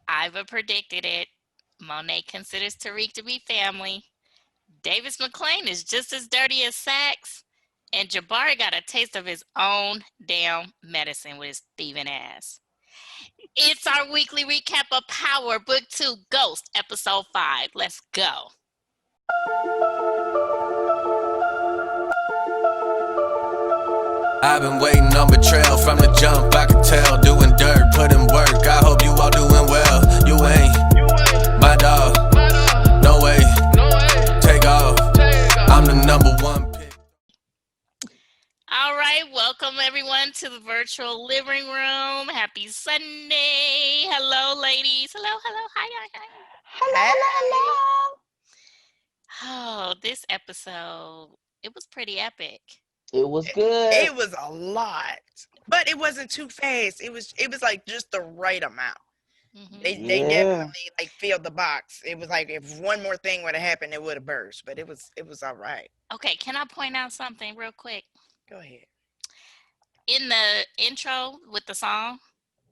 Iva predicted it. Monet considers Tariq to be family. Davis Maclean is just as dirty as Saxe. And Jabari got a taste of his own damn medicine with his thieving ass. It's our weekly recap of Power Book 2 Ghost, Episode 5. Let's go. I've been waiting on betrayal from the jump, I can tell. Doing dirt, putting work, I hope you all doing well. You ain't my dog, no way, take off, I'm the number one pick. All right, welcome everyone to the virtual living room. Happy Sunday. Hello, ladies. Hello, hi. Hello. Oh, this episode, it was pretty epic. It was good. It was a lot, but it wasn't too fast. It was like just the right amount. Mm-hmm. They definitely like filled the box. It was like if one more thing would have happened, it would have burst. But it was all right. Okay, can I point out something real quick? Go ahead. In the intro with the song,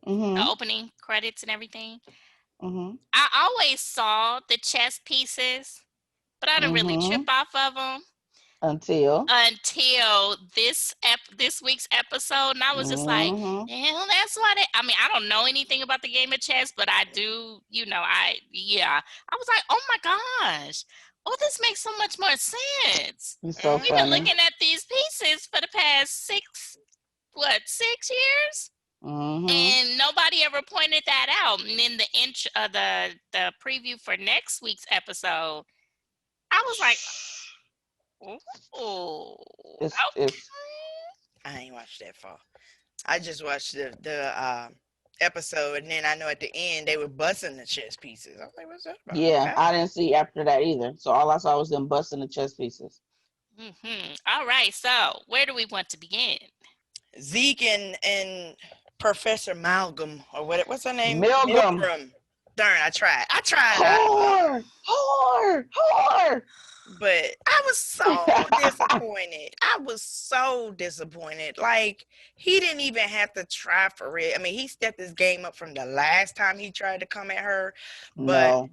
the opening credits and everything, I always saw the chess pieces, but I didn't really trip off of them until this week's episode, and I was just like, "Hell, that's why they." I mean, I don't know anything about the game of chess, but I do. I was like, "Oh my gosh." Oh, this makes so much more sense. It's so We've been looking at these pieces for the past 6 years? And nobody ever pointed that out. And in the preview for next week's episode, I was like, "Oh, okay." I ain't watched that far. I just watched the episode, and then I know at the end they were busting the chess pieces. I was like, "What's that about?" Yeah, okay. I didn't see after that either. So all I saw was them busting the chess pieces. All right, so where do we want to begin? Zeke and Professor Malcolm, or what's her name? Milgram. Darn, I tried. Whore. But I was so disappointed. Like, he didn't even have to try for it. I mean, he stepped his game up from the last time he tried to come at her. But no.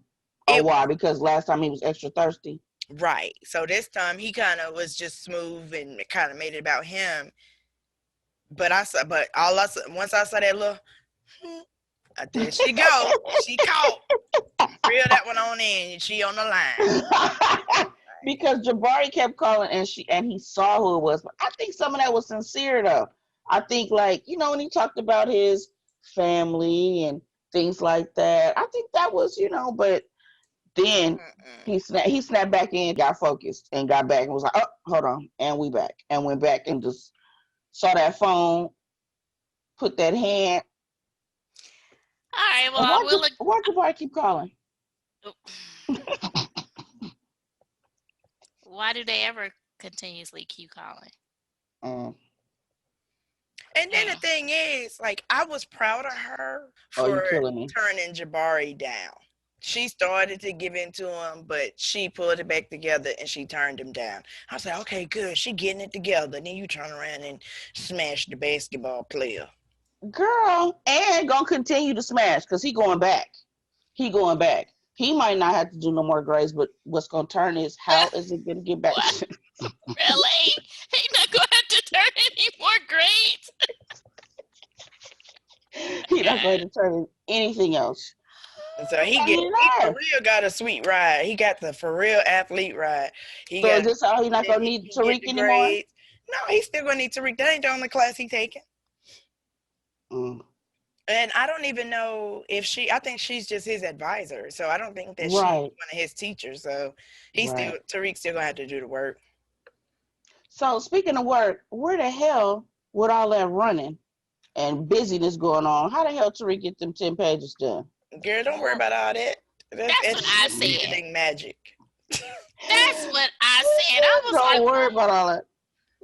Why? Because last time he was extra thirsty. Right. So this time he kind of was just smooth and kind of made it about him. But once I saw that little, there she go. She caught. Reel that one on in. She on the line. Because Jabari kept calling and he saw who it was. But I think some of that was sincere though. I think when he talked about his family and things like that, I think that was, but then he snapped back in, got focused and got back and was like, "Oh, hold on." And we back and went back and just saw that phone, put that hand. All right, well, why Jabari keep calling? Why do they ever continuously keep calling? And then the thing is, like, I was proud of her for turning Jabari down. She started to give in to him, but she pulled it back together and she turned him down. I was like, okay, good. She getting it together. Then you turn around and smash the basketball player. Girl, and gonna continue to smash because he going back. He might not have to do no more grades, but what's going to turn is how is it going to get back? Really? He's not going to have to turn any more grades? He's not going to turn anything else. So he for real got a sweet ride. He got the for real athlete ride. Is this how he's not going to need Tariq anymore? No, he's still going to need Tariq. That ain't the only class he's taking. And I don't even know if I think she's just his advisor. So I don't think that she's one of his teachers. So Tariq's still going to have to do the work. So speaking of work, where the hell with all that running and busyness going on, how the hell Tariq get them 10 pages done? Girl, don't worry about all that. That's what I said. Magic. That's what I said. I was don't worry about all that.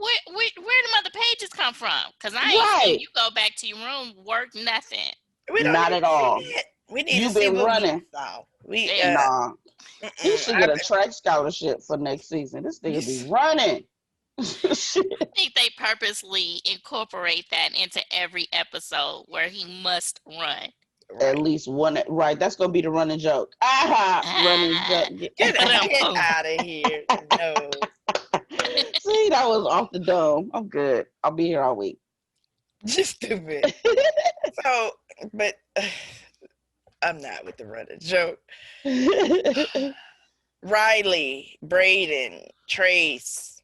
Where them other pages come from? Because I ain't seen you go back to your room, work nothing. Not at all. We need You've to see been running. Nah. He should get a track scholarship for next season. This nigga be running. I think they purposely incorporate that into every episode where he must run. At least one, right? That's gonna be the running joke. Running joke. Get out of here. No. See, that was off the dome. I'm good. I'll be here all week. Just stupid. So, but I'm not with the running joke. Riley, Braden, Trace.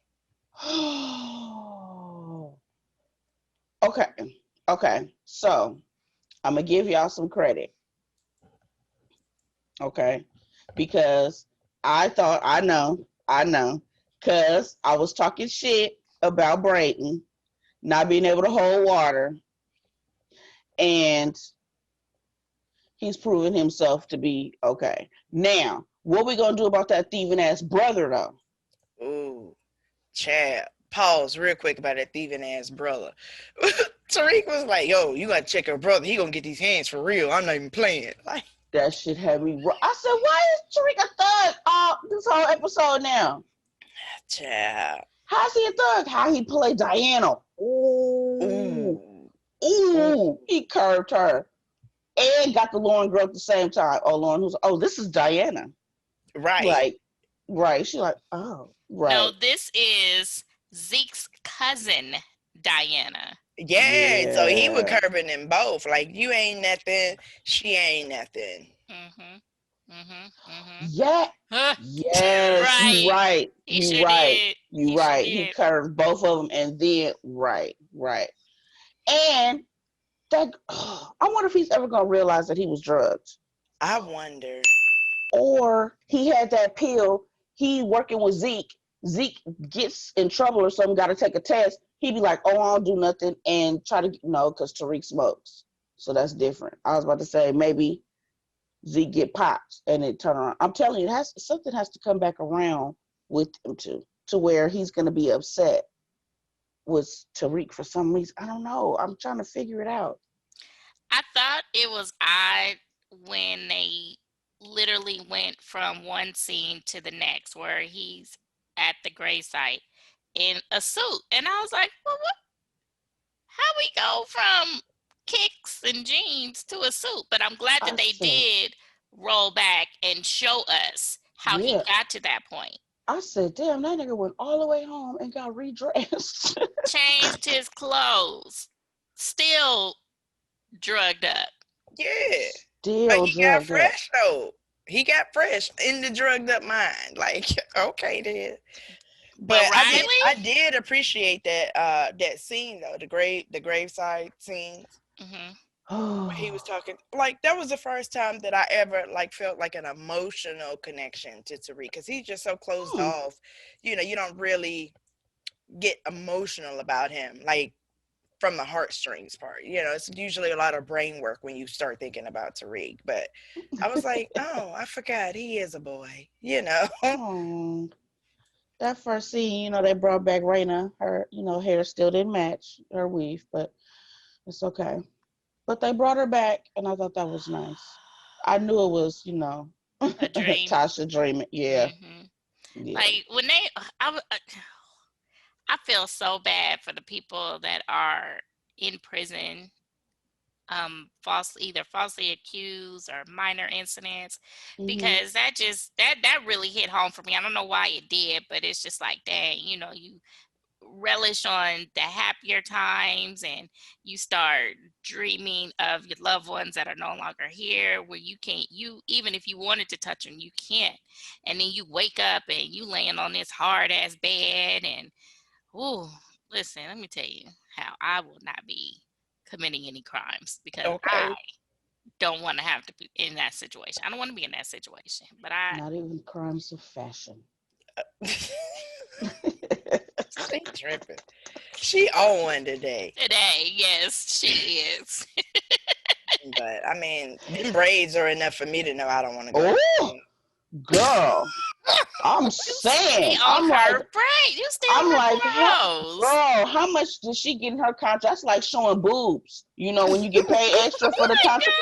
Okay. So I'm gonna give y'all some credit. Okay. Because I thought I know, because I was talking shit about Braden not being able to hold water, and he's proven himself to be okay. Now, what we gonna do about that thieving ass brother though? Ooh, Chad. Pause real quick about that thieving ass brother. Tariq was like, "Yo, you gotta check your brother. He gonna get these hands for real. I'm not even playing." Like that shit had me. I said, "Why is Tariq a thug this whole episode now?" Chad. How's he a thug? How he played Diana? Ooh. He curved her and got the Lauren girl at the same time. Oh, Lauren, this is Diana. Right. Like, right. She's like, oh, right. No, this is Zeke's cousin, Diana. Yeah, so he was curving them both. Like, you ain't nothing, she ain't nothing. Yeah. Yes, right. Right. You right. You right. He curved both of them, and then right. And that I wonder if he's ever gonna realize that he was drugged. I wonder. Or he had that pill. He working with Zeke. Zeke gets in trouble or something. Got to take a test. He'd be like, "Oh, I'll do nothing," and try to because Tariq smokes, so that's different. I was about to say maybe Zeke get popped and it turn around. I'm telling you, something has to come back around with him to where he's gonna be upset with Tariq for some reason. I don't know. I'm trying to figure it out. I thought it was odd when they literally went from one scene to the next where he's at the gravesite in a suit. And I was like, well, what? How we go from kicks and jeans to a suit? But I'm glad that they did roll back and show us how he got to that point. I said, damn, that nigga went all the way home and got redressed. Changed his clothes. Still drugged up. Yeah. Still but he got fresh though. He got fresh in the drugged up mind. Like, okay then. But I did appreciate that that scene though, the graveside scenes. When he was talking, like that was the first time that I ever like felt like an emotional connection to Tariq, because he's just so closed off. You know, you don't really get emotional about him, like from the heartstrings part. You know, it's usually a lot of brain work when you start thinking about Tariq. But I was like, oh, I forgot he is a boy. You know. That first scene, they brought back Raina. Her, hair still didn't match her weave, but it's okay. But they brought her back, and I thought that was nice. I knew it was, a dream. Tasha dreaming. Yeah. Like when I feel so bad for the people that are in prison, falsely accused or minor incidents, because that really hit home for me. I don't know why it did, but it's just like, dang, you relish on the happier times and you start dreaming of your loved ones that are no longer here, where even if you wanted to touch them, you can't. And then you wake up and you laying on this hard ass bed and, listen, let me tell you how I will not be committing any crimes, because I don't want to have to be in that situation. I don't want to be in that situation, but not even crimes of fashion. She tripping. She on one today. Today, yes, she is. But I mean, them braids are enough for me to know I don't want to go. Oh, girl. I'm saying, I'm like, you still like, girl, how much did she get in her contract? That's like showing boobs. When you get paid extra for the contract.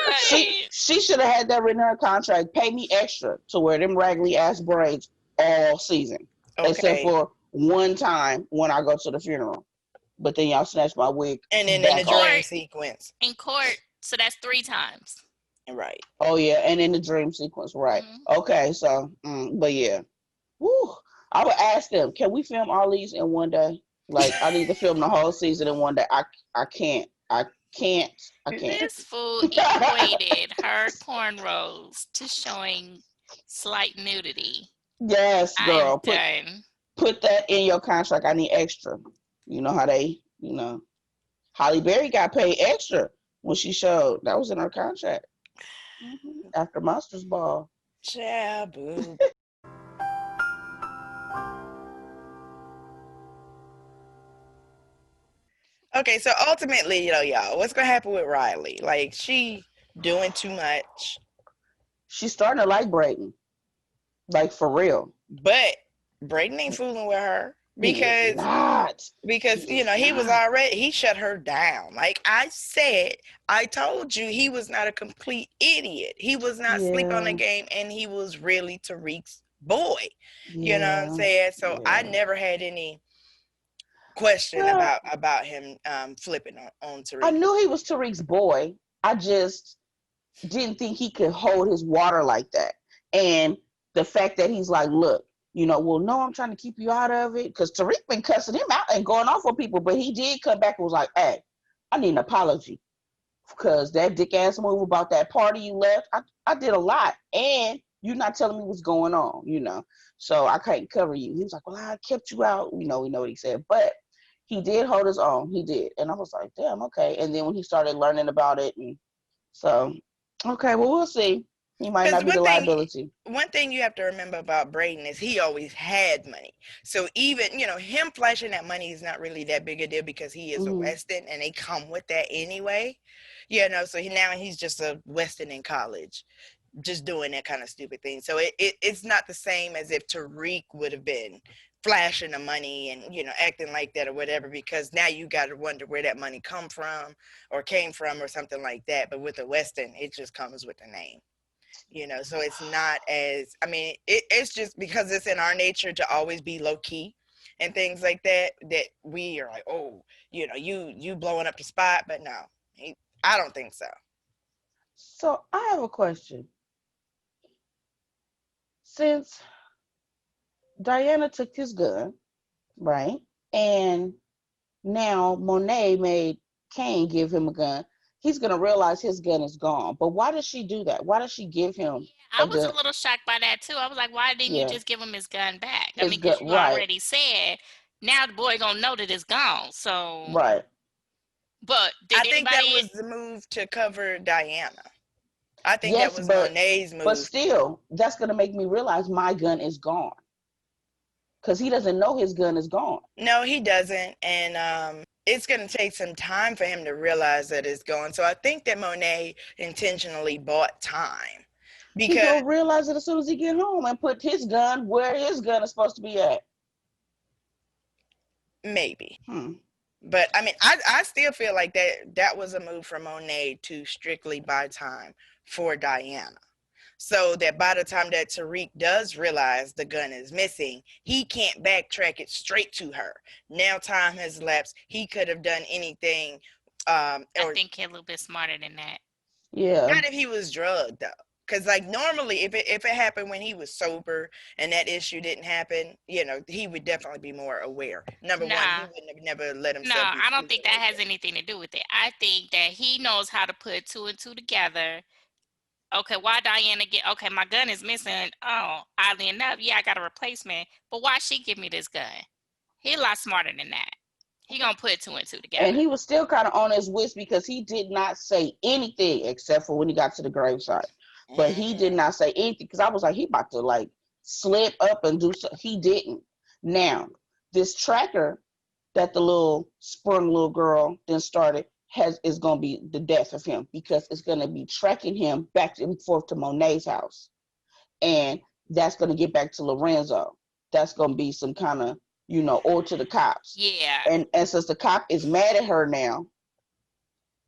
She should have had that written in her contract. Pay me extra to wear them raggedy ass braids all season, except for one time when I go to the funeral. But then y'all snatch my wig. And then in the dream sequence. In court, so that's 3 times. Right. Oh yeah, and in the dream sequence, right? Mm-hmm. Okay, so, but yeah, woo. I would ask them, can we film all these in one day? Like, I need to film the whole season in one day. I can't. I can't. I can't. This fool equated her cornrows to showing slight nudity. Yes, I'm girl. done. Put that in your contract. I need extra. You know how they, Holly Berry got paid extra when she showed. That was in her contract. After Monsters Ball. Jabu. Okay, so ultimately, y'all, what's gonna happen with Riley? Like, she doing too much, She's starting to like Brayden. Like, for real. but Brayden ain't fooling with her He is because not. He is he was not. already, he shut her down. Like I said, I told you he was not a complete idiot. He was not sleep on the Yeah. game, and he was really Tariq's boy. You know what I'm Yeah. saying? So I Yeah. never had any question Well, about him flipping on I Tariq. knew he was Tariq's boy. I just didn't think he could hold his water like that. And the fact that he's like, look, well, no, I'm trying to keep you out of it. Because Tariq been cussing him out and going off on people, but he did come back and was like, hey, I need an apology. Because that dick ass move about that party you left, I did a lot. And you're not telling me what's going on. So I can't cover you. He was like, well, I kept you out. We know what he said. But he did hold his own. He did. And I was like, damn, okay. And then when he started learning about it, and so, okay, well, we'll see. He might Because not be the liability. one thing you have to remember about Braden is he always had money. So even, him flashing that money is not really that big a deal because he is a Mm-hmm. Weston and they come with that anyway. So now he's just a Weston in college, just doing that kind of stupid thing. So it's not the same as if Tariq would have been flashing the money and acting like that or whatever, because now you got to wonder where that money come from or came from or something like that. But with the Weston, it just comes with the name. So it's not as, I mean, it's just because it's in our nature to always be low key and things like that, that we are like, oh, you blowing up the spot. But no, I don't think so. So I have a question. Since Diana took his gun, right? And now Monet made Kane give him a gun. He's gonna realize his gun is gone. But why does she do that? Why does she give him Yeah, I a was a gun? little shocked by that too. I was like, why didn't you Yeah, just give him his gun back? I his mean, because gun. you Right, already said now the boy gonna know that it's gone. So, right. but I did think that anybody? was the move to cover Diana. I think that Yes, was but Monet's but move. still, that's gonna make me realize my gun is gone because he doesn't know his gun is gone. No, he doesn't. And it's going to take some time for him to realize that it's gone. So I think that Monet intentionally bought time He because gonna realize it as soon as he get home and put his gun where his gun is supposed to be at. maybe. Hmm. But I mean, I still feel like that was a move from Monet to strictly buy time for Diana. So that by the time that Tariq does realize the gun is missing, he can't backtrack it straight to her. Now time has elapsed. He could have done anything, I or think he's a little bit smarter than that. Yeah. not if he was drugged though. Because like normally, if it happened when he was sober and that issue didn't happen, he would definitely be more aware. Number one, he Nah, wouldn't have never let no, himself be I don't stupid think that like has that. anything to do with it. I think that he knows how to put two and two together. Okay, why Diana get? Okay, my gun is missing. Oh, oddly enough, yeah, I got a replacement. But why she give me this gun? He a lot smarter than that. He gonna put two and two And together. he was still kind of on his wits because he did not say anything except for when he got to the graveside. But he did Mm-hmm. not say anything because I was like, he about to like slip up and do so. He didn't. Now, this tracker that the little sprung little girl then started is gonna be the death of him because it's gonna be tracking him back and forth to Monet's house. And that's gonna get back to Lorenzo. That's gonna be some kind of, or to the cops. Yeah, And since the cop is mad at her now,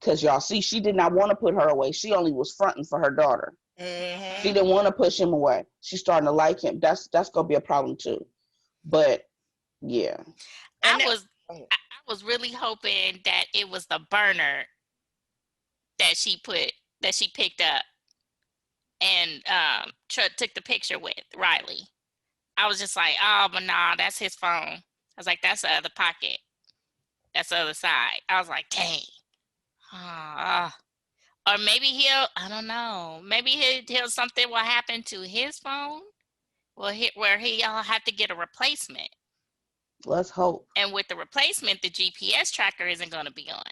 because y'all see, she did not want to put her away. She only was fronting for her daughter. She Mm-hmm. didn't want to push him away. She's starting to like him. That's gonna be a problem too. But yeah, I And that, was I was really hoping that it was the burner that she picked up. and took the picture with Riley. I was just like, oh, but nah, that's his phone. I was like, that's the other pocket. That's the other side. I was like, dang. Or maybe I don't know. Maybe something will happen to his phone. Where he'll have to get a replacement. Let's hope. And with the replacement, the GPS tracker isn't going to be on.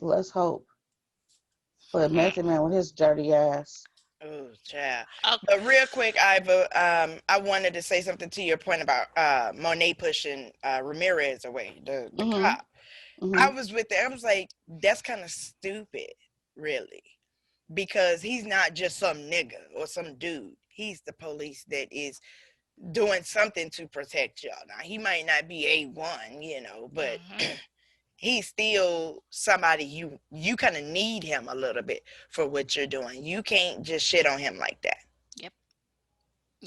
Let's hope. But Method Man with his dirty ass. Oh, child. Okay. But real quick, Iva, I wanted to say something to your point about Monet pushing Ramirez away, the cop. I was with it. I was like, that's kind of stupid, really. Because he's not just some nigga or some dude. He's the police that is doing something to protect y'all. Now, he might not be A1, but he's still somebody you kind of need him a little bit for what you're doing. You can't just shit on him like that. Yep.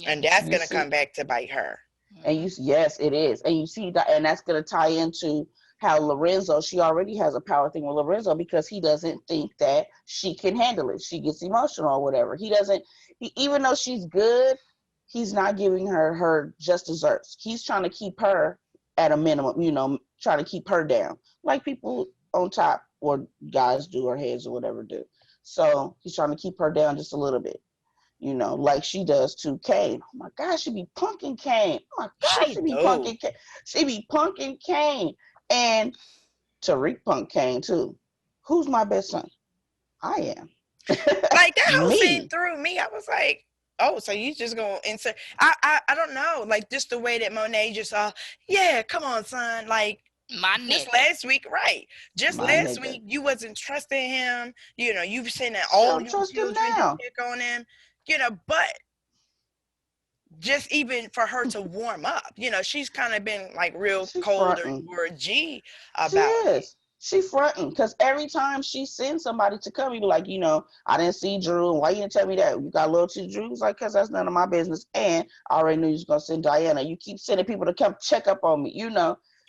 And that's going to come back to bite her. And yes, it is. And you see that, and that's going to tie into how Lorenzo, she already has a power thing with Lorenzo because he doesn't think that she can handle it. She gets emotional or whatever. Even though she's good, he's not giving her just desserts. He's trying to keep her at a minimum, trying to keep her down. Like people on top or guys do or heads or whatever do. So he's trying to keep her down just a little bit. Like she does to Kane. Oh my God, she be punking Kane. Oh my God, she be punking Kane. She be punking Kane. And Tariq punk Kane too. Who's my best son? I am. Like that whole scene threw me. I was like, oh, so you just gonna insert? I don't know. Like just the way that Monet just yeah, come on, son. Like just last week, right? Just last week, you wasn't trusting him. You've seen that all your children to pick on him. But just even for her to warm up, she's kind of been like real cold or G about it. She fronting because every time she sends somebody to come, you be like, I didn't see Drew. And why you didn't tell me that? You got a little too Drew? Like, because that's none of my business. And I already knew you was going to send Diana. You keep sending people to come check up on me,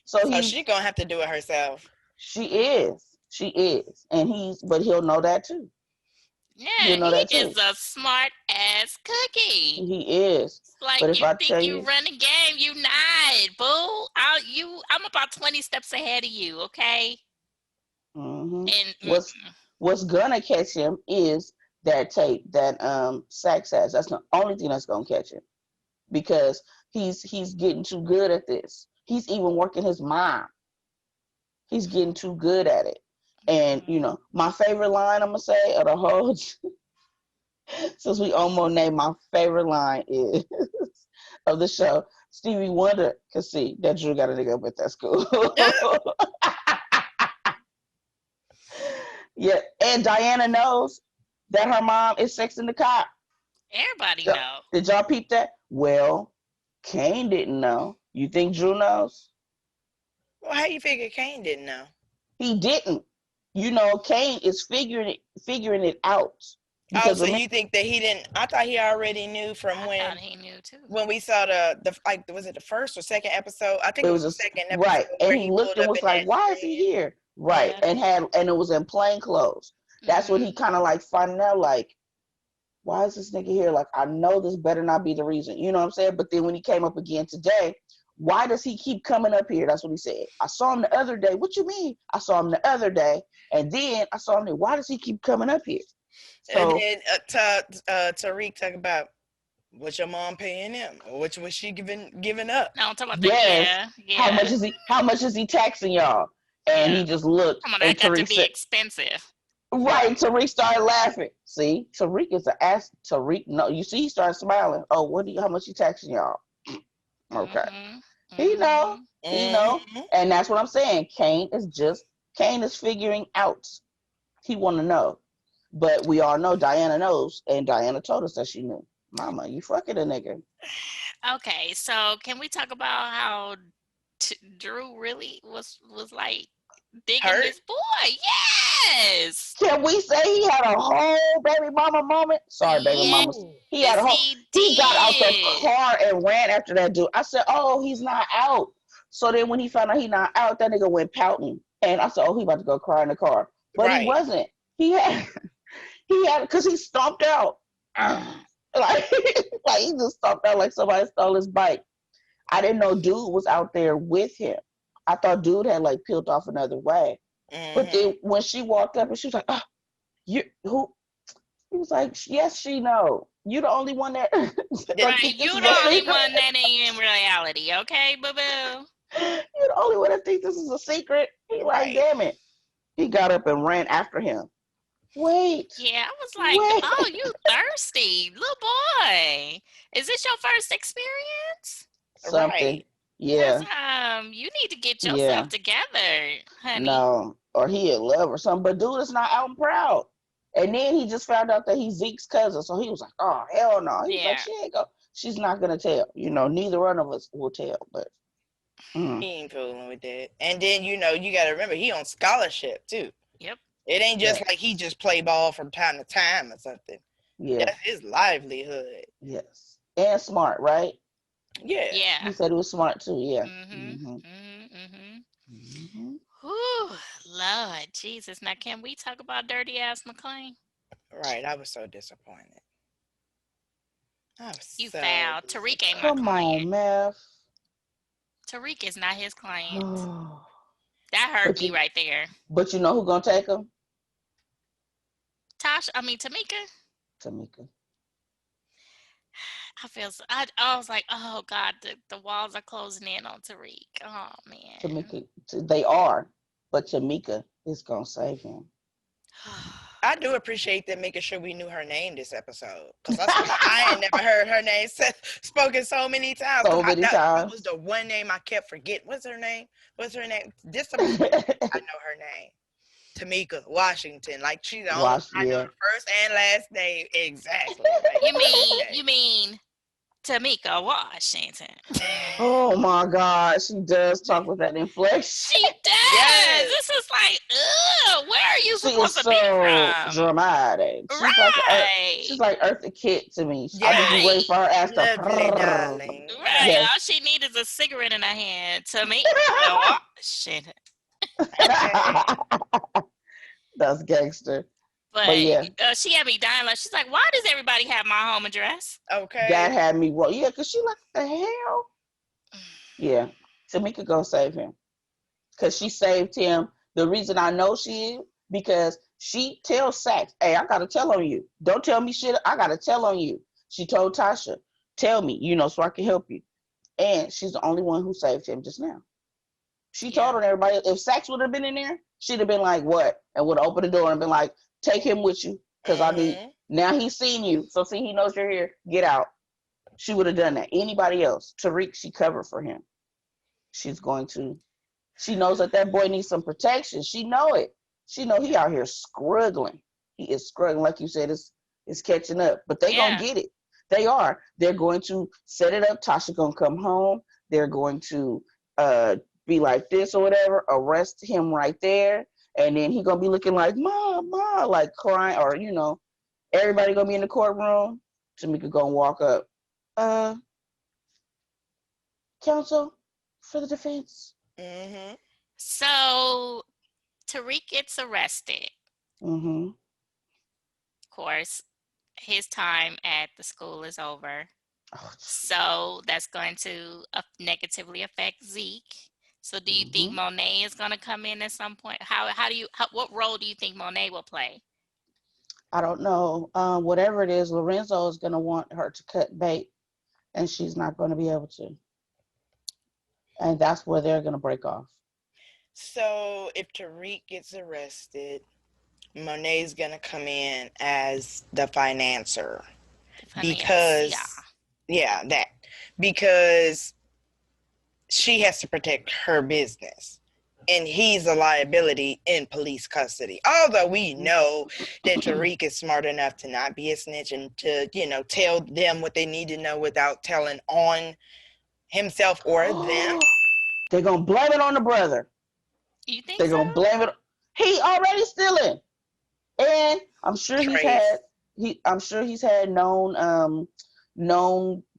So she's going to have to do it herself. She is. And he'll know that too. Yeah, he is a smart ass cookie. He is. Like, but you think you run a game, you not, boo. I'm about 20 steps ahead of you, okay? Mm-hmm. And what's gonna catch him is that tape that Saxe has. That's the only thing that's gonna catch him because he's getting too good at this. He's even working his mom. He's getting too good at it. And my favorite line I'm gonna say of the whole since we almost named, my favorite line is of the show. Stevie Wonder could see that Drew got a nigga up at that school. Yeah, and Diana knows that her mom is sexing the cop. Everybody knows. Did y'all peep that? Well, Kane didn't know. You think Drew knows? Well, how you figure Kane didn't know? He didn't. Kane is figuring it out. So you think that he didn't? I thought he already knew from when. I thought he knew too. When we saw was it the first or second episode? I think it was the second episode. Right, and he looked and was like, "Why is he here?" Right, yeah. and it was in plain clothes. That's when he kind of like finding out, like, why is this nigga here? Like, I know this better not be the reason. You know what I'm saying? But then when he came up again today, why does he keep coming up here? That's what he said. I saw him the other day. What you mean? I saw him the other day, and then I saw him there. Why does he keep coming up here? So, and then Tariq talking about what your mom paying him, or what was she giving up? No, I'm talking about yeah. How much is he taxing y'all? And he just looked. Come on, that got to be expensive. Right, Tariq started laughing. See, Tariq is an ass. Tariq, no, you see, he started smiling. Oh, how much he taxing y'all? Okay, he know, and that's what I'm saying. Kane is figuring out. He want to know, but we all know Diana knows, and Diana told us that she knew. Mama, you fucking a nigga. Okay, so can we talk about how Drew really was like digging this boy? Yes. Can we say he had a whole baby mama moment? Sorry, baby mama. He had a whole. He got out the car and ran after that dude. I said, "Oh, he's not out." So then when he found out he's not out, that nigga went pouting, and I said, "Oh, he about to go cry in the car," but he wasn't. He had because he stomped out. like, like he just stopped out like somebody stole his bike. I didn't know dude was out there with him. I thought dude had like peeled off another way. But then when she walked up and she was like, "Oh, you who?" He was like, "Yes, she know. You the only one that don't Right, think this you is the a only secret. one that ain't in reality, okay, boo boo? You're the only one that thinks this is a secret." He like, Right. damn it. He got up and ran after him. Wait, Yeah, I was like, oh, wait. you thirsty, little boy. Is this your first experience? Something. Right. Cause Yeah, you need to get yourself yeah. together, honey. No. Or he in love or something. But dude is not out and proud. And then he just found out that he's Zeke's cousin. So he was like, oh, hell no. He was like, Yeah. she ain't go. She's not going to tell. Neither one of us will tell. But, He ain't fooling with that. And then you got to remember he on scholarship too. Yep. It ain't yeah, just like he just play ball from time to time or something. yeah, That's his livelihood. yes. And smart, right? Yeah. He Yeah. said he was smart too. Yeah. Mhm. Mm-hmm. Mhm. Mhm. Mm-hmm. Whew, Lord Jesus. Now, can we talk about dirty ass Maclean? Right. I was so disappointed. I was You so foul. Tariq ain't my Come client. on, Meth. Tariq is not his client. but That hurt me you, right there. but you know who gonna take him? Tamika. Tamika. I was like, oh God, the walls are closing in on Tariq. Oh man. Tamika. They are, but Tamika is gonna save him. I do appreciate them making sure we knew her name this episode, because I ain't never heard her name spoken so many times. So Because many that was times. the one name I kept forgetting. What's her name? This episode, I know her name. Tamika Washington. Like she's the only one Watch, I know yeah. the first and last name exactly. Like You okay. mean Tamika Washington? Oh my God, she does talk with that inflection. She does. Yes. This is like, ugh, where are you She is supposed to be so from? dramatic. Right. She's like Eartha Kitt to me. I just be Yes. waiting Right. for her ass to. Lovely darling. Right. Right. All Yes. she needs is a cigarette in her hand. Tamika Washington. Okay. That's gangster. But But yeah, she had me dying. Like she's like, why does everybody have my home address? that Okay. had me wrong. Yeah, cause she like the hell. Yeah, Tamika gonna save him because she saved him. The reason I know she is because she tells Saxe, "Hey, I gotta tell on you. Don't tell me shit. I gotta tell on you." She told Tasha, "Tell me, so I can help you." And she's the only one who saved him just now. She Yeah. told on everybody. If Saxe would have been in there, she'd have been like, "What?" and would have opened the door and been like, "Take him with you, because I need." Mm-hmm. Now he's seen you, so see he knows you're here. Get out. She would have done that. Anybody else? Tariq, she covered for him. She's going to. She knows that that boy needs some protection. She know it. She know he out here struggling. He is struggling, like you said. It's catching up, but they gonna Yeah. get it. They are. They're going to set it up. Tasha gonna come home. They're going to be like this or whatever. Arrest him right there, and then he gonna be looking like mom, mom, like crying, or everybody gonna be in the courtroom. Tamika gonna walk up. Uh, counsel for the defense. Mm-hmm. So Tariq gets arrested. Mm-hmm. Of course, his time at the school is over. Oh, So that's going to negatively affect Zeke. So do you think mm-hmm. Monet is going to come in at some point? What role do you think Monet will play? I don't know. Whatever it is, Lorenzo is going to want her to cut bait, and she's not going to be able to. And that's where they're going to break off. So if Tariq gets arrested, Monet's gonna come in as the financer The financier. because that because she has to protect her business. And he's a liability in police custody. Although we know that Tariq is smart enough to not be a snitch and to, tell them what they need to know without telling on himself or them. They're going to blame it on the brother. You think They're so? going to blame it. He already stealing. And I'm sure Trace. he's had known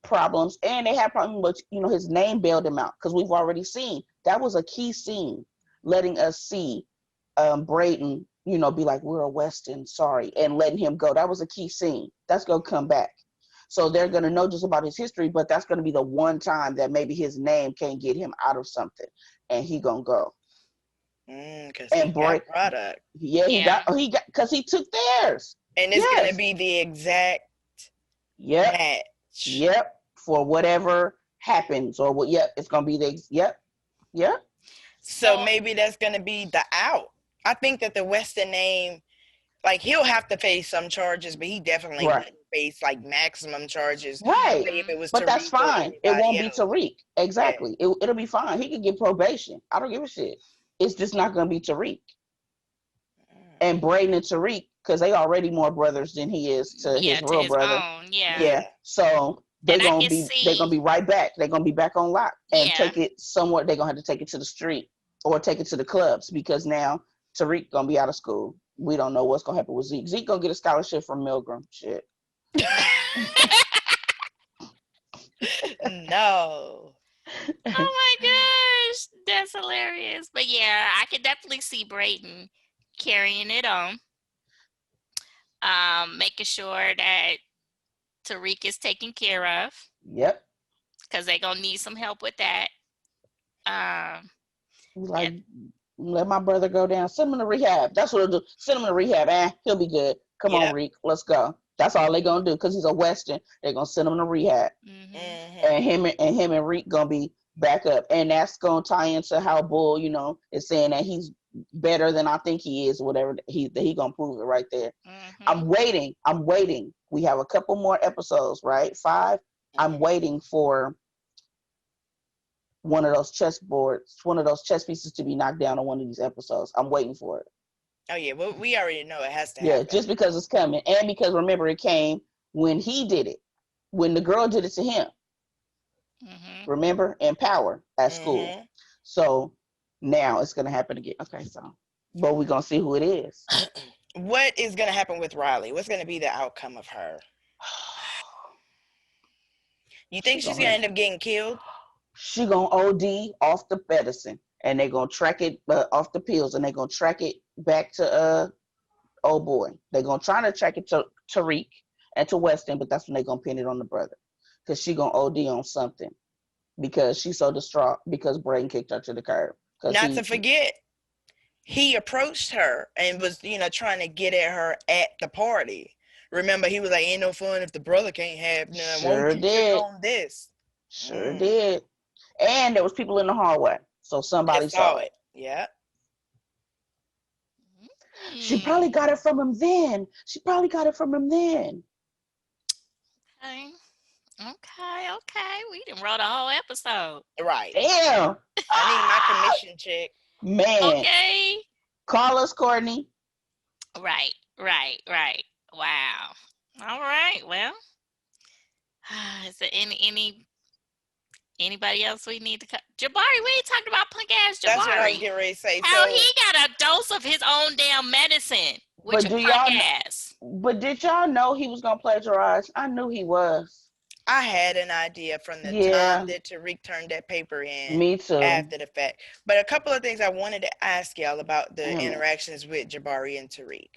problems, and they had problems, but his name bailed him out because we've already seen that was a key scene, letting us see Brayden be like, we're a Weston, sorry, and letting him go. That was a key scene. That's going to come back. So they're going to know just about his history, but that's going to be the one time that maybe his name can't get him out of something, and he going to go. Because he got product. Yeah, he got, because he took theirs. And it's going to be the exact match. Yep, for whatever happens, or what, it's going to be the, yep. So maybe that's going to be the out. I think that the Weston name, like, he'll have to face some charges, but he definitely wouldn't face like maximum charges. Right. If it was but Tariq, that's fine. It won't be Tariq. Exactly. Yeah. It'll be fine. He could get probation. I don't give a shit. It's just not going to be Tariq. And Braden and Tariq, because they already more brothers than he is to his real brother. Yeah. So they're gonna be right back. They're gonna be back on lock and take it somewhere. They're gonna have to take it to the street or take it to the clubs, because now Tariq gonna be out of school. We don't know what's gonna happen with Zeke. Zeke gonna get a scholarship from Milgram. Shit. No. Oh my gosh, that's hilarious. But yeah, I could definitely see Braden carrying it on. Making sure that Tariq is taken care of. Yep. Because they're going to need some help with that. Let my brother go down. Send him to rehab. That's what he'll do. Send him to rehab. He'll be good. Come on, Reek. Let's go. That's all they're going to do, because he's a Western. They're going to send him to rehab. Mm-hmm. And him and Reek going to be back up. And that's going to tie into how Bull, is saying that he's better than I think he is, whatever. He going to prove it right there. Mm-hmm. I'm waiting. We have a couple more episodes, right? 5. Mm-hmm. I'm waiting for one of those chess pieces to be knocked down on one of these episodes. I'm waiting for it. Oh yeah, well, we already know it has to happen. Yeah, just because it's coming, and because remember, it came when he did it, when the girl did it to him. Mm-hmm. Remember, in Power at school. So now it's gonna happen again. Okay, so, but we're gonna see who it is. What is gonna happen with Riley? What's gonna be the outcome of her? You think she's gonna end up getting killed? She gonna OD off the medicine, and they're gonna track it off the pills, and they're gonna track it back to old boy. They're gonna try to track it to Tariq and to Weston, but that's when they're gonna pin it on the brother, because she gonna OD on something, because she's so distraught because Braden kicked her to the curb. Not to forget, he approached her and was trying to get at her at the party. Remember, he was like, "Ain't no fun if the brother can't have none." Sure did. On this. Sure did. And there was people in the hallway, so somebody saw it. Yeah. She probably got it from him then. Okay. We done wrote a whole episode. Right. Damn. I need my commission check. Man. Okay. Call us, Courtney. Right. Wow. All right. Well, is there anybody else we need to cut? Jabari, we ain't talking about punk ass Jabari. That's what I was getting ready to say. How he got a dose of his own damn medicine with your punk ass. But did y'all know he was gonna plagiarize? I knew he was. I had an idea from the time that Tariq turned that paper in. Me too. After the fact. But a couple of things I wanted to ask y'all about the interactions with Jabari and Tariq.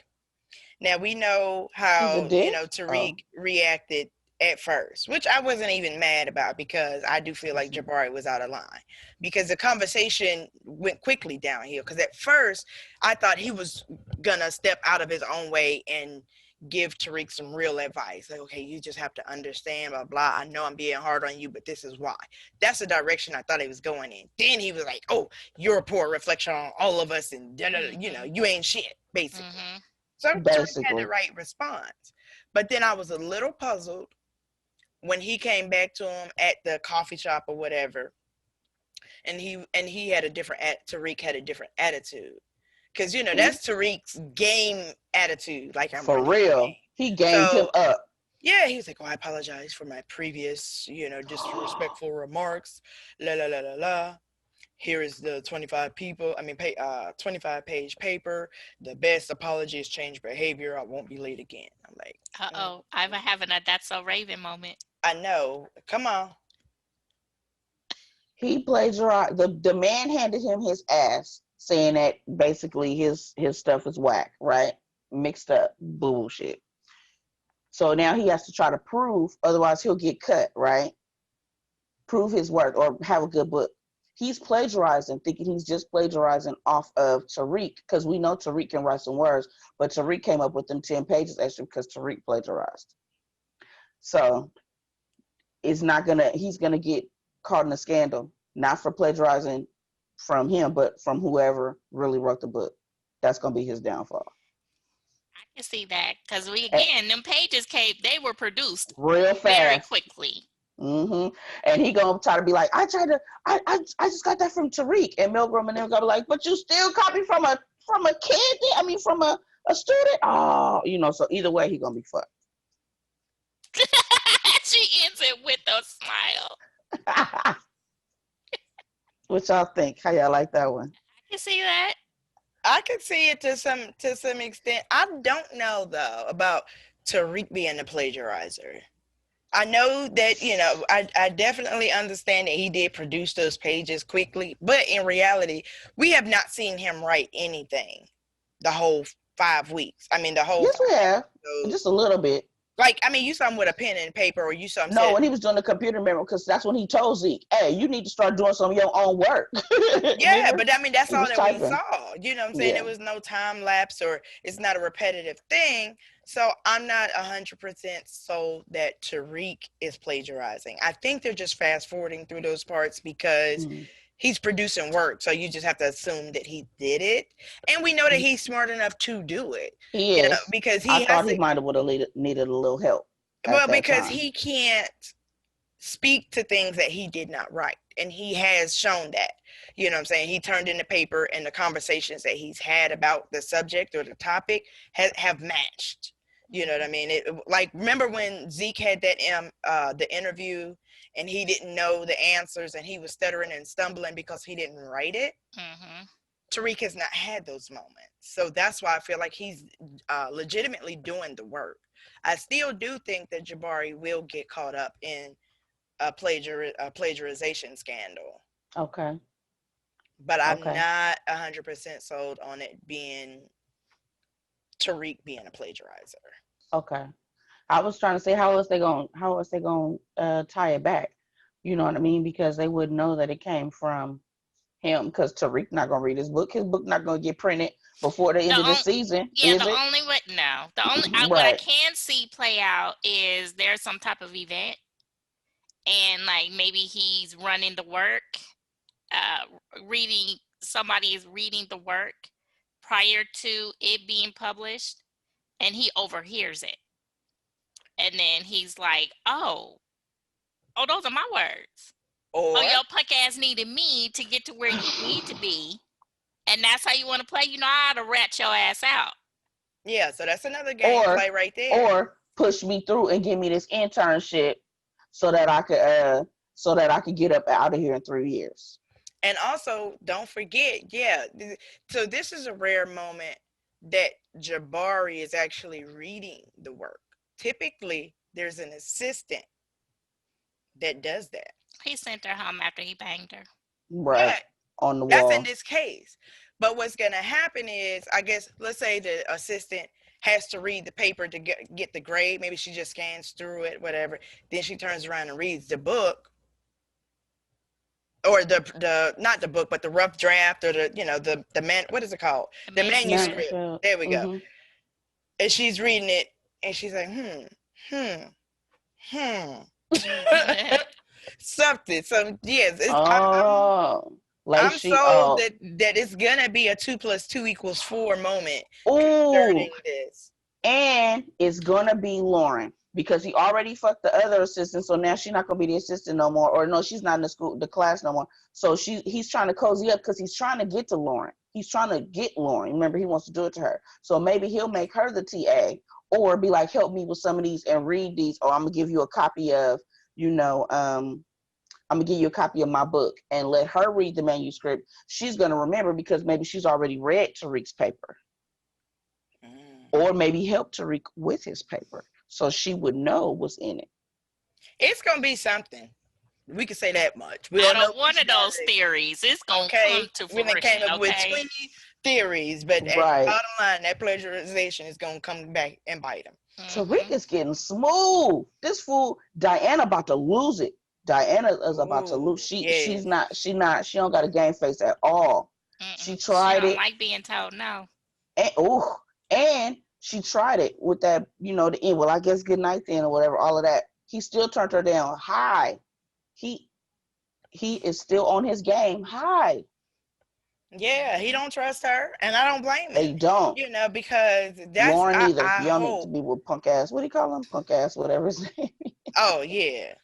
Now, we know how, Tariq reacted at first, which I wasn't even mad about, because I do feel like Jabari was out of line, because the conversation went quickly downhill. Because at first, I thought he was going to step out of his own way and give Tariq some real advice. Like, okay, you just have to understand, blah, blah. I know I'm being hard on you, but this is why. That's the direction I thought he was going in. Then he was like, oh, you're a poor reflection on all of us, and you ain't shit, basically. Mm-hmm. So Tariq had the right response. But then I was a little puzzled when he came back to him at the coffee shop or whatever, and he had a different Tariq had a different attitude. Because, that's Tariq's game attitude. Like, I'm for real. He gamed him up. Yeah, he was like, oh, I apologize for my previous, disrespectful remarks. La, la, la, la, la. Here is the 25-page paper. The best apology is change behavior. I won't be late again. I'm like, uh-oh, I'm having a That's So Raven moment. I know. Come on. He plagiarized. The man handed him his ass saying that basically his stuff is whack, right? Mixed up bullshit. So now he has to try to prove, otherwise he'll get cut, right? Prove his work or have a good book. He's plagiarizing, thinking he's just plagiarizing off of Tariq, because we know Tariq can write some words, but Tariq came up with them 10 pages extra because Tariq plagiarized. So he's gonna get caught in a scandal, not for plagiarizing from him, but from whoever really wrote the book. That's gonna be his downfall. I can see that because And them pages they were produced real very fast. quickly. And he gonna try to be like, I just got that from Tariq, and Milgram and them gonna be like, but you still copy from a kid? I mean, from a student? Oh, so either way, he gonna be fucked. She ends it with a smile. What y'all think? How y'all like that one? I can see that. I can see it to some extent. I don't know though about Tariq being the plagiarizer. I know that, I definitely understand that he did produce those pages quickly, but in reality, we have not seen him write anything the whole 5 weeks. I mean, the whole. Yes, we have. Just a little bit. Like, I mean, you saw him with a pen and paper, or you saw him. No, when he was doing the computer memory, because that's when he told Zeke, "Hey, you need to start doing some of your own work." Yeah, but I mean, that's all that typing. we saw. You know what I'm saying? Yeah. It was no time lapse, or it's not a repetitive thing. So I'm not 100% sold that Tariq is plagiarizing. I think they're just fast forwarding through those parts because he's producing work. So you just have to assume that he did it. And we know that he's smart enough to do it. He is. Because I thought he might have needed a little help. Well, because he can't speak to things that he did not write. And he has shown that. You know what I'm saying? He turned in the paper, and the conversations that he's had about the subject or the topic have matched. You know what I mean? Like, remember when Zeke had that the interview, and he didn't know the answers, and he was stuttering and stumbling because he didn't write it? Tariq has not had those moments. So that's why I feel like he's legitimately doing the work. I still do think that Jabari will get caught up in a plagiarization scandal. Okay. But I'm not 100% sold on it being Tariq being a plagiarizer. Okay. I was trying to say, how else they going to tie it back? You know what I mean? Because they wouldn't know that it came from him, because Tariq not going to read his book. His book not going to get printed before the end of the season. Yeah, the only what I can see play out is there's some type of event, and like maybe he's running the work, somebody is reading the work prior to it being published, and he overhears it, and then he's like, oh, those are my words. Or your punk ass needed me to get to where you need to be, and that's how you want to play. You know how to rat your ass out. Yeah, so that's another gameplay right there. Or push me through and give me this internship so that I could get up out of here in 3 years. And also, don't forget, so this is a rare moment that Jabari is actually reading the work. Typically, there's an assistant that does that. He sent her home after he banged her. Right. On the wall. That's in this case. But what's going to happen is, I guess, let's say the assistant has to read the paper to get the grade. Maybe she just scans through it, whatever. Then she turns around and reads the book. Or the not the book, but the rough draft, or the what is it called? The manuscript. There we go. And she's reading it, and she's like, something. So yes, I'm sold that it's gonna be a 2 + 2 = 4 moment concerning this. And it's gonna be Lauren, because he already fucked the other assistant, so now she's not gonna be the assistant no more. Or no, she's not in the class no more. So he's trying to cozy up because he's trying to get to Lauren. He's trying to get Lauren. Remember, he wants to do it to her. So maybe he'll make her the TA, or be like, help me with some of these and read these, or I'm gonna give you a copy of, I'm gonna give you a copy of my book and let her read the manuscript. She's gonna remember because maybe she's already read Tariq's paper. Or maybe help Tariq with his paper, so she would know what's in it. It's gonna be something. We can say that much. We don't Out know of one which of one those it is. theories, it's gonna come Okay, to we then came fruition. up with Okay. 20 theories, but at the Right. bottom line, that plagiarization is gonna come back and bite him. Tariq Mm-hmm. is getting smooth. This fool, Diana about to lose it. Diana is about to lose. Ooh, yes. She don't got a game face at all. She Mm-mm. She tried don't it, like being told no. and and she tried it with that, the end. Well, I guess good night then or whatever, all of that. He still turned her down. High. He he is still on his game. High. Yeah, he Mm-hmm. don't trust her, and I don't blame him. They don't. Because that's Lauren either. I You don't need to hope. be with punk ass. What do you call him? Punk ass, whatever his name. Oh yeah,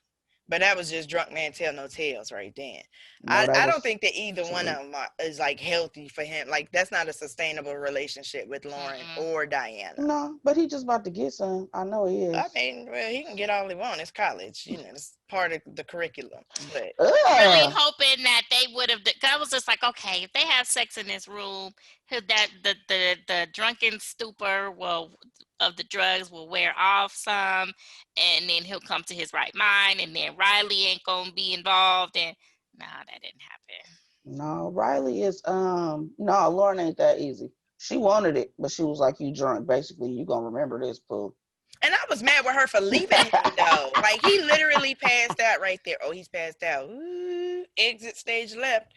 but that was just drunk man tell no tales right then. No, that I don't was think that either one of Tariq. them is like healthy for him. Like that's not a sustainable relationship with Lauren Mm-mm. or Diana. No, but he just about to get some. I know he I is. mean, well, he can get all he wants. It's college, it's part of the curriculum. But Really Ugh. hoping that they would have. I was just like, okay, if they have sex in this room, that the drunken stupor will of the drugs will wear off some, and then he'll come to his right mind, and then Riley ain't gonna be involved. And no, that didn't happen. No, Riley is no, Lauren ain't that easy. She wanted it, but she was like, you drunk. Basically, you gonna remember this, fool. and I was mad with her for leaving him though. Like he literally passed out right there. Oh, he's passed out. Ooh, exit stage left.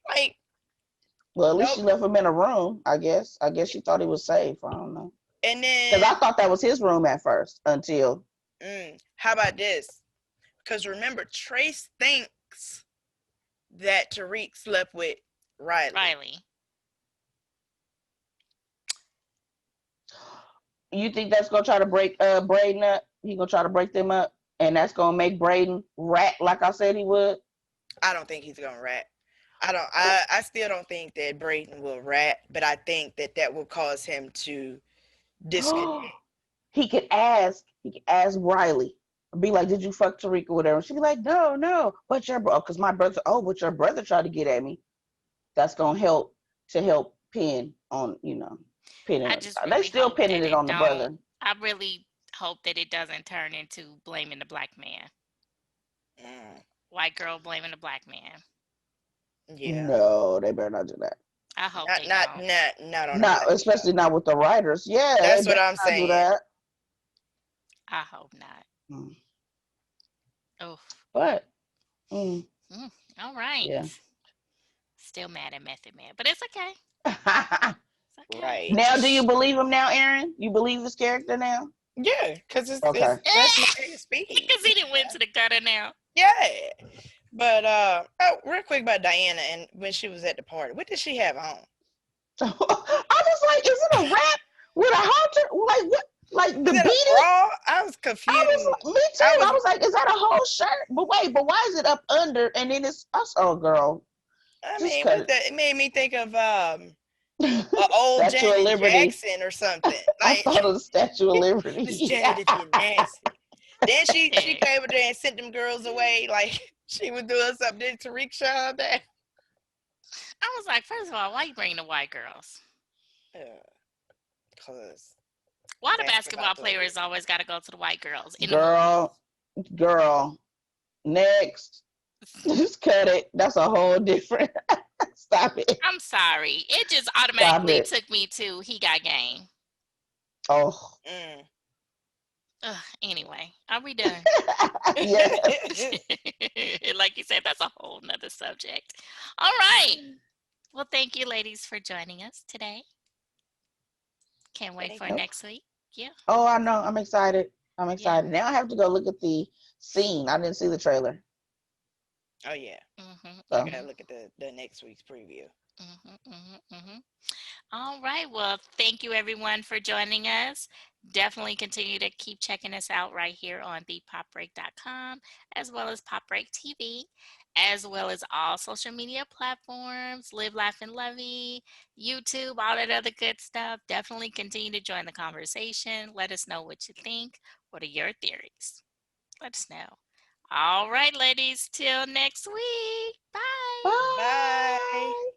Like Well, at least nope. she left him in a room, I guess. I guess she thought he was safe. I don't know. And Because I then thought that was his room at first until how about this? Because remember, Trace thinks that Tariq slept with Riley. Riley. you think that's gonna try to break Braden up. He gonna try to break them up, and that's gonna make Braden rat like I said he would. I don't think he's gonna rat. I don't. I still don't think that Brayden will rat, but I think that that will cause him to disconnect. He could ask Riley, be like, "Did you fuck Tariq or whatever?" She'd be like, "No, no." But your bro, because my brother, but your brother tried to get at me. That's gonna help pin on, I pinning. just They really still hope pinning that it it on the don't. brother. I really hope that it doesn't turn into blaming the black man. Mm, White girl blaming the black man. yeah, No, they better not do that. I hope not they not don't. not not on a Not black especially child. not with the writers. Yeah, they That's what better I'm not do saying. that. I hope not. Mm. Oh, But mm, all right. yeah. Still mad at Method Man, but it's okay. It's okay. Right. Now, do you believe him now, Aaron? You believe his character now? Yeah, because it's Okay. that's my speed. Because he didn't went to the gutter now. Yeah. But real quick about Diana and when she was at the party, what did she have on? I was like, is it a rap with a halter? Like what? Like the Was it a beaded? bra? I was I was confused. like, me I too. I was was like, is that a whole shirt? But wait, but why is it up under and then it's us? Oh, girl, I just mean, cut what it. the, it made me think of a old Statue of Janet Liberty. Jackson or something. I Like thought of the Statue of Miss Liberty. Janet, if you're nasty. Then she Yeah. came over there and sent them girls away. Like she was doing something to rickshaw there. I was like, first of all, why you bringing the white girls? Cause Why the basketball basketball players. players always got to go to the white girls in the movie? girl, girl. Next, just cut it. That's a whole different. Stop it. I'm sorry. It just Stop automatically it. took me to He Got Game. Oh, Mm. Anyway, are we done? yeah. Like you said, that's a whole nother subject. All right. Well, thank you, ladies, for joining us today. Can't wait Thank for you. next week. Yeah. Oh, I know. I'm excited. I'm Yeah. excited. Now I have to go look at the scene. I didn't see the trailer. Oh yeah, Mm-hmm, I So gotta look at the next week's preview. mm-hmm, mm-hmm, mm-hmm. All right. Well, thank you everyone for joining us. Definitely continue to keep checking us out right here on thepopbreak.com, as well as Pop Break TV, as well as all social media platforms, Live, Laugh, and Lovey, YouTube, all that other good stuff. Definitely continue to join the conversation. Let us know what you think. What are your theories? Let us know. All right, ladies, till next week. Bye. bye. Bye.